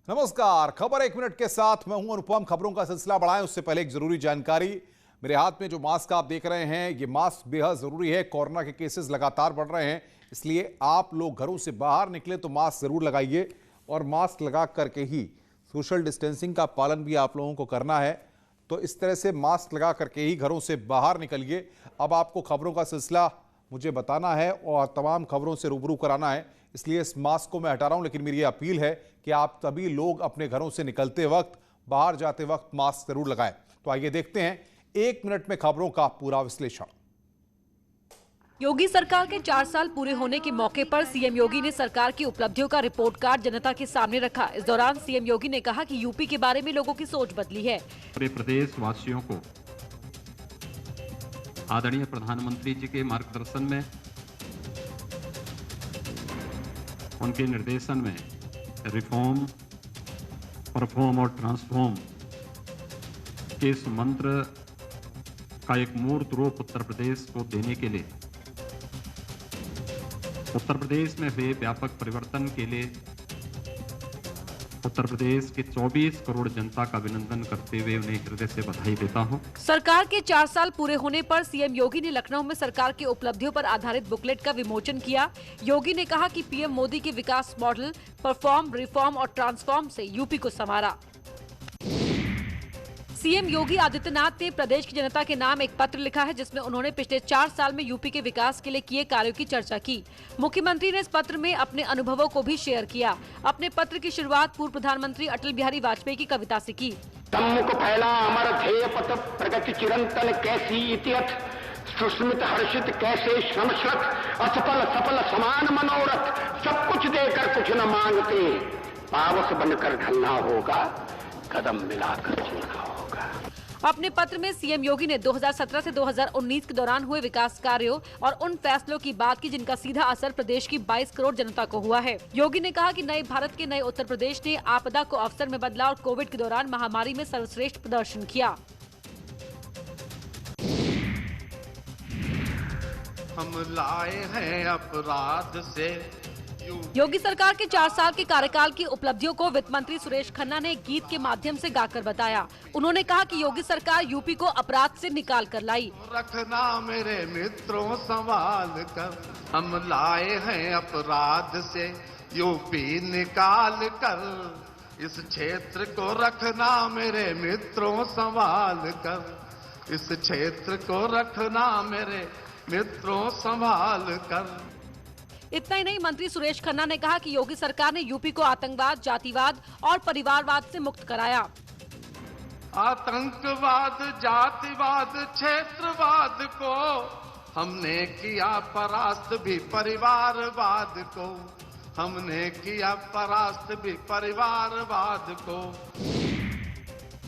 नमस्कार, खबर एक मिनट के साथ मैं हूं अनुपम। खबरों का सिलसिला बढ़ाएं उससे पहले एक जरूरी जानकारी। मेरे हाथ में जो मास्क आप देख रहे हैं, ये मास्क बेहद जरूरी है। कोरोना के केसेस लगातार बढ़ रहे हैं, इसलिए आप लोग घरों से बाहर निकले तो मास्क जरूर लगाइए और मास्क लगा करके ही सोशल डिस्टेंसिंग का पालन भी आप लोगों को करना है। तो इस तरह से मास्क लगा करके ही घरों से बाहर निकलिए। अब आपको खबरों का सिलसिला मुझे बताना है और तमाम खबरों से रूबरू कराना है, इसलिए इस मास्क को मैं हटा रहा हूं। लेकिन मेरी ये अपील है कि आप सभी लोग अपने घरों से निकलते वक्त, बाहर जाते वक्त मास्क जरूर लगाएं। तो आइए देखते हैं एक मिनट में खबरों का पूरा विश्लेषण। योगी सरकार के 4 साल पूरे होने के मौके पर सीएम योगी ने सरकार की उपलब्धियों का रिपोर्ट कार्ड जनता के सामने रखा। इस दौरान सीएम योगी ने कहा कि यूपी के बारे में लोगों की सोच बदली है। पूरे प्रदेश वासियों को आदरणीय प्रधानमंत्री जी के मार्गदर्शन में, उनके निर्देशन में रिफॉर्म, परफॉर्म और ट्रांसफॉर्म के इस मंत्र का एक मूर्त रूप उत्तर प्रदेश को देने के लिए, उत्तर प्रदेश में हुए व्यापक परिवर्तन के लिए उत्तर प्रदेश के 24 करोड़ जनता का अभिनंदन करते हुए उन्हें हृदय से बधाई देता हूं। सरकार के 4 साल पूरे होने पर सीएम योगी ने लखनऊ में सरकार की उपलब्धियों पर आधारित बुकलेट का विमोचन किया। योगी ने कहा कि पीएम मोदी के विकास मॉडल, परफॉर्म, रिफॉर्म और ट्रांसफॉर्म से यूपी को संवारा। सीएम योगी आदित्यनाथ ने प्रदेश की जनता के नाम एक पत्र लिखा है, जिसमें उन्होंने पिछले 4 साल में यूपी के विकास के लिए किए कार्यों की चर्चा की। मुख्यमंत्री ने इस पत्र में अपने अनुभवों को भी शेयर किया। अपने पत्र की शुरुआत पूर्व प्रधानमंत्री अटल बिहारी वाजपेयी की कविता से की। सम्मुख फैला अमर ध्येय पथ, प्रगति चिरंतन कैसी इतियत, सुस्मित हर्षित कैसे श्रमश्रत, असफल सफल समान मनोरथ, सब कुछ देकर कुछ न मांगते, पावस बनकर ढलना होगा, कदम मिलाकर चलना होगा। अपने पत्र में सीएम योगी ने 2017 से 2019 के दौरान हुए विकास कार्यों और उन फैसलों की बात की जिनका सीधा असर प्रदेश की 22 करोड़ जनता को हुआ है। योगी ने कहा कि नए भारत के नए उत्तर प्रदेश ने आपदा को अवसर में बदला और कोविड के दौरान महामारी में सर्वश्रेष्ठ प्रदर्शन किया। हम लाए हैं अपराध से। योगी सरकार के 4 साल के कार्यकाल की उपलब्धियों को वित्त मंत्री सुरेश खन्ना ने एक गीत के माध्यम से गाकर बताया। उन्होंने कहा कि योगी सरकार यूपी को अपराध से निकाल कर लाई। रखना मेरे मित्रों संभाल कर, हम लाए हैं अपराध से यूपी निकाल कर, इस क्षेत्र को रखना मेरे मित्रों संभाल कर, इस क्षेत्र को रखना मेरे मित्रों संभाल कर। इतना ही नहीं, मंत्री सुरेश खन्ना ने कहा कि योगी सरकार ने यूपी को आतंकवाद, जातिवाद और परिवारवाद से मुक्त कराया। आतंकवाद, जातिवाद, क्षेत्रवाद को हमने किया परास्त, भी परिवारवाद को हमने किया परास्त, भी परिवारवाद को।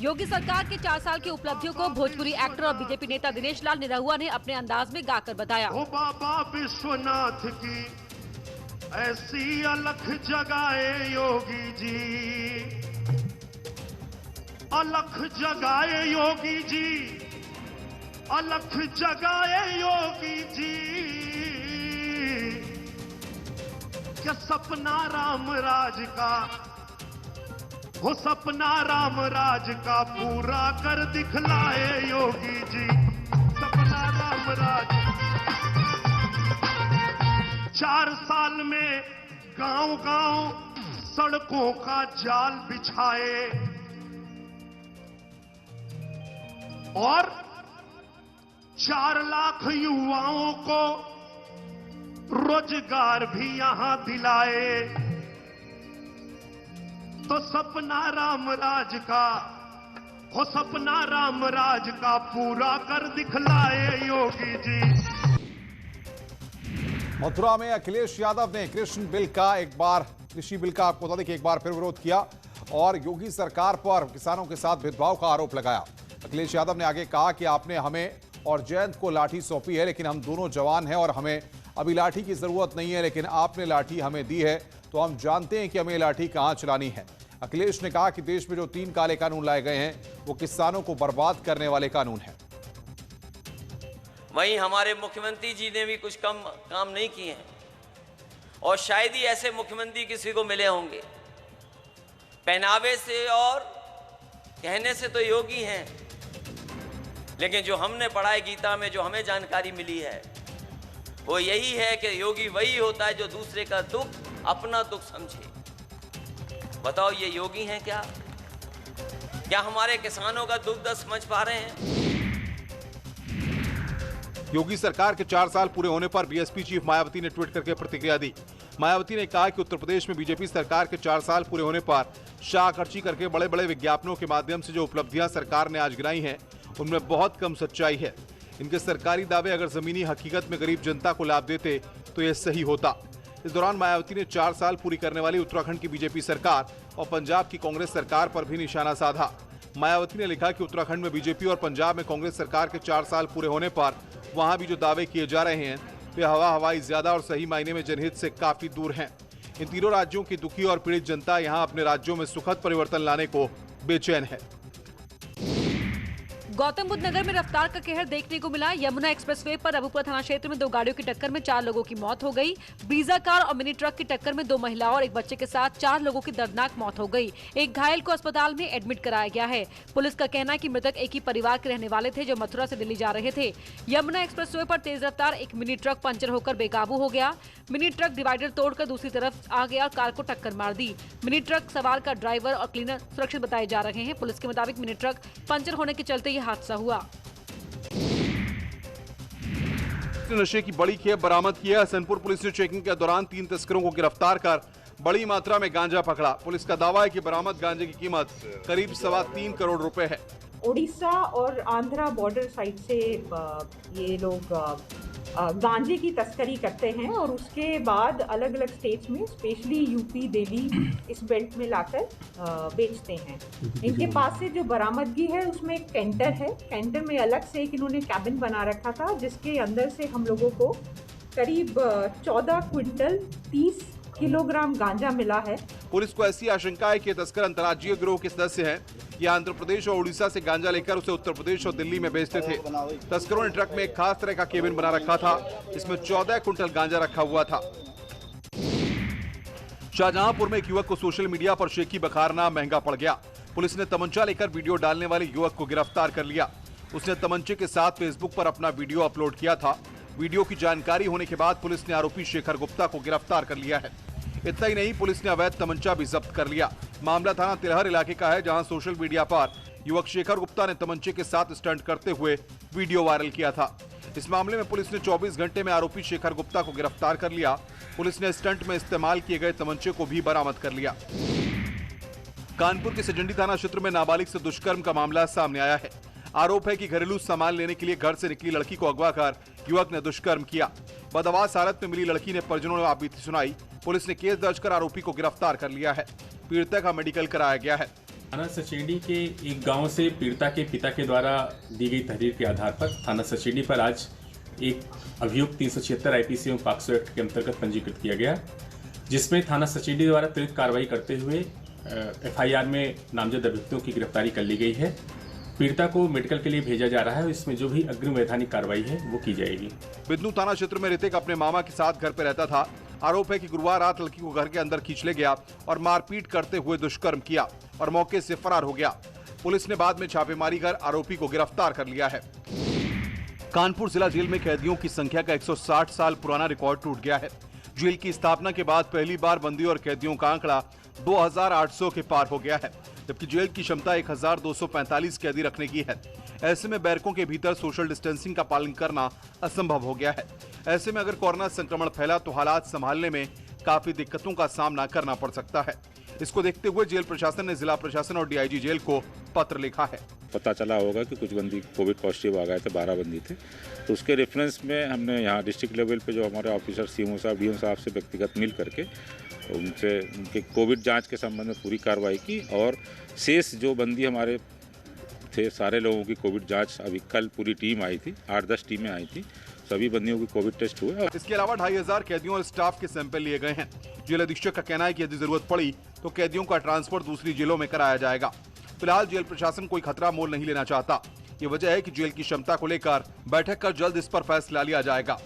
योगी सरकार के 4 साल की उपलब्धियों को भोजपुरी एक्टर और बीजेपी नेता दिनेश लाल निरहुआ ने अपने अंदाज में गाकर बताया। ओ बाबा विश्वनाथ की ऐसी अलख जगाए योगी जी, अलख जगाए योगी जी, अलख जगाए योगी जी, क्या सपना राम राज का, वो सपना राम राज का पूरा कर दिखलाए योगी जी, सपना राम राज। 4 साल में गांव-गांव सड़कों का जाल बिछाए और 4 लाख युवाओं को रोजगार भी यहां दिलाए। तो सपना राम राज का, वो सपना राम राज का पूरा कर दिखलाए योगी जी। मथुरा में अखिलेश यादव ने कृषि बिल का आपको बता दें कि एक बार फिर विरोध किया और योगी सरकार पर किसानों के साथ भेदभाव का आरोप लगाया। अखिलेश यादव ने आगे कहा कि आपने हमें और जयंत को लाठी सौंपी है, लेकिन हम दोनों जवान हैं और हमें अभी लाठी की जरूरत नहीं है, लेकिन आपने लाठी हमें दी है तो हम जानते हैं कि हमें लाठी कहां चलानी है। अखिलेश ने कहा कि देश में जो 3 काले कानून लाए गए हैं वो किसानों को बर्बाद करने वाले कानून हैं। वहीं हमारे मुख्यमंत्री जी ने भी कुछ कम काम नहीं किए हैं और शायद ही ऐसे मुख्यमंत्री किसी को मिले होंगे। पहनावे से और कहने से तो योगी हैं, लेकिन जो हमने पढ़ा है गीता में, जो हमें जानकारी मिली है, वो यही है कि योगी वही होता है जो दूसरे का दुख अपना दुख समझे। बताओ ये योगी हैं क्या? क्या हमारे किसानों का दुख दर्द समझ पा रहे हैं? योगी सरकार के 4 साल पूरे होने पर बीएसपी चीफ मायावती ने ट्वीट करके प्रतिक्रिया दी। मायावती ने कहा कि उत्तर प्रदेश में बीजेपी सरकार के 4 साल पूरे होने पर शाह खर्ची करके बड़े बड़े विज्ञापनों के माध्यम से जो उपलब्धियां सरकार ने आज गिनाई हैं, उनमें बहुत कम सच्चाई है। इनके सरकारी दावे अगर जमीनी हकीकत में गरीब जनता को लाभ देते तो यह सही होता। इस दौरान मायावती ने 4 साल पूरी करने वाली उत्तराखंड की बीजेपी सरकार और पंजाब की कांग्रेस सरकार पर भी निशाना साधा। मायावती ने लिखा कि उत्तराखंड में बीजेपी और पंजाब में कांग्रेस सरकार के 4 साल पूरे होने पर वहां भी जो दावे किए जा रहे हैं वे हवाई ज्यादा और सही मायने में जनहित से काफी दूर हैं। इन तीनों राज्यों की दुखी और पीड़ित जनता यहां अपने राज्यों में सुखद परिवर्तन लाने को बेचैन है। गौतम बुद्ध नगर में रफ्तार का कहर देखने को मिला। यमुना एक्सप्रेसवे पर रबुपुरा थाना क्षेत्र में 2 गाड़ियों की टक्कर में 4 लोगों की मौत हो गई। ब्रीजा कार और मिनी ट्रक की टक्कर में 2 महिलाओं और एक बच्चे के साथ 4 लोगों की दर्दनाक मौत हो गई। एक घायल को अस्पताल में एडमिट कराया गया है। पुलिस का कहना है कि मृतक एक ही परिवार के रहने वाले थे जो मथुरा से दिल्ली जा रहे थे। यमुना एक्सप्रेसवे पर तेज रफ्तार एक मिनी ट्रक पंचर होकर बेकाबू हो गया। मिनी ट्रक डिवाइडर तोड़कर दूसरी तरफ आ गया और कार को टक्कर मार दी। मिनी ट्रक सवार का ड्राइवर और क्लीनर सुरक्षित बताए जा रहे हैं। पुलिस के मुताबिक मिनी ट्रक पंचर होने के चलते यह हादसा हुआ। नशे की बड़ी खेप बरामद की है। हसनपुर पुलिस ने चेकिंग के दौरान 3 तस्करों को गिरफ्तार कर बड़ी मात्रा में गांजा पकड़ा। पुलिस का दावा है कि बरामद गांजे की कीमत करीब 3.25 करोड़ रुपए है। उड़ीसा और आंध्रा बॉर्डर साइड से ये लोग गांजे की तस्करी करते हैं और उसके बाद अलग अलग स्टेट्स में, स्पेशली यूपी, दिल्ली, इस बेल्ट में लाकर बेचते हैं। इनके पास से जो बरामदगी है उसमें एक कैंटर है। कैंटर में अलग से एक इन्होंने कैबिन बना रखा था जिसके अंदर से हम लोगों को करीब 14 क्विंटल 30 किलोग्राम गांजा मिला है। पुलिस को ऐसी आशंका है कि तस्कर अंतर्राज्यीय गिरोह के सदस्य हैं। ये आंध्र प्रदेश और उड़ीसा से गांजा लेकर उसे उत्तर प्रदेश और दिल्ली में बेचते थे। तस्करों ने ट्रक में एक खास तरह का केबिन बना रखा था, इसमें 14 क्विंटल गांजा रखा हुआ था। शाहजहांपुर में एक युवक को सोशल मीडिया पर शेखी बखारना महंगा पड़ गया। पुलिस ने तमंचा लेकर वीडियो डालने वाले युवक को गिरफ्तार कर लिया। उसने तमंचे के साथ फेसबुक पर अपना वीडियो अपलोड किया था। वीडियो की जानकारी होने के बाद पुलिस ने आरोपी शेखर गुप्ता को गिरफ्तार कर लिया है। इतना ही नहीं, पुलिस ने अवैध तमंचा भी जब्त कर लिया। मामला थाना तिलहर इलाके का है, जहां सोशल मीडिया पर युवक शेखर गुप्ता ने तमंचे के साथ स्टंट करते हुए वीडियो वायरल किया था। इस मामले में पुलिस ने 24 घंटे में आरोपी शेखर गुप्ता को गिरफ्तार कर लिया। पुलिस ने स्टंट में इस्तेमाल किए गए तमंचे को भी बरामद कर लिया। कानपुर के सजंडी थाना क्षेत्र में नाबालिग से दुष्कर्म का मामला सामने आया है। आरोप है कि घरेलू सामान लेने के लिए घर से निकली लड़की को अगवा कर युवक ने दुष्कर्म किया। बदहवास हालत में मिली लड़की ने परिजनों ने आपबीती सुनाई। पुलिस ने केस दर्ज कर आरोपी को गिरफ्तार कर लिया है। पीड़िता का मेडिकल कराया गया है। थाना सचेडी के एक गांव से पीड़िता के पिता के द्वारा दी गई तहरीर के आधार पर थाना सचेडी पर आज एक अभियुक्त 376 आईपीसी एवं पॉक्सो एक्ट के अंतर्गत पंजीकृत किया गया, जिसमें थाना सचेडी द्वारा त्वरित कार्रवाई करते हुए एफआईआर में नामजद अभियुक्तों की गिरफ्तारी कर ली गई है। पीड़िता को मेडिकल के लिए भेजा जा रहा है। इसमें जो भी अग्रिम वैधानिक कार्रवाई है वो की जाएगी। बिदनू थाना क्षेत्र में ऋतिक अपने मामा के साथ घर पर रहता था। आरोप है कि गुरुवार रात लड़की को घर के अंदर खींच ले गया और मारपीट करते हुए दुष्कर्म किया और मौके से फरार हो गया। पुलिस ने बाद में छापेमारी कर आरोपी को गिरफ्तार कर लिया है। कानपुर जिला जेल में कैदियों की संख्या का 160 साल पुराना रिकॉर्ड टूट गया है। जेल की स्थापना के बाद पहली बार बंदी और कैदियों का आंकड़ा 2800 के पार हो गया है, जबकि जेल की क्षमता 1245 कैदी रखने की है। ऐसे में बैरकों के भीतर सोशल डिस्टेंसिंग का पालन करना असंभव हो गया है। ऐसे में अगर कोरोना संक्रमण फैला तो हालात संभालने में काफी दिक्कतों का सामना करना पड़ सकता है। इसको देखते हुए जेल प्रशासन ने जिला प्रशासन और डीआईजी जेल को पत्र लिखा है। पता चला होगा कि कुछ बंदी कोविड पॉजिटिव आ गए थे, 12 बंदी थे, तो उसके रेफरेंस में हमने यहाँ डिस्ट्रिक्ट लेवल पे जो हमारे ऑफिसर सीएमओ साहब, डीएम साहब से व्यक्तिगत मिल करके उनसे उनके कोविड जांच के संबंध में पूरी कार्रवाई की और शेष जो बंदी हमारे थे सारे लोगों की कोविड जांच अभी कल पूरी टीम आई थी, 8-10 टीमें आई थी, सभी बंदियों की कोविड टेस्ट हुए। इसके अलावा 2500 कैदियों और स्टाफ के सैंपल लिए गए हैं। जेल अधीक्षक का कहना है कि यदि जरूरत पड़ी तो कैदियों का ट्रांसफर दूसरी जेलों में कराया जाएगा। फिलहाल जेल प्रशासन कोई खतरा मोल नहीं लेना चाहता। ये वजह है कि जेल की क्षमता को लेकर बैठक कर जल्द इस पर फैसला लिया जाएगा।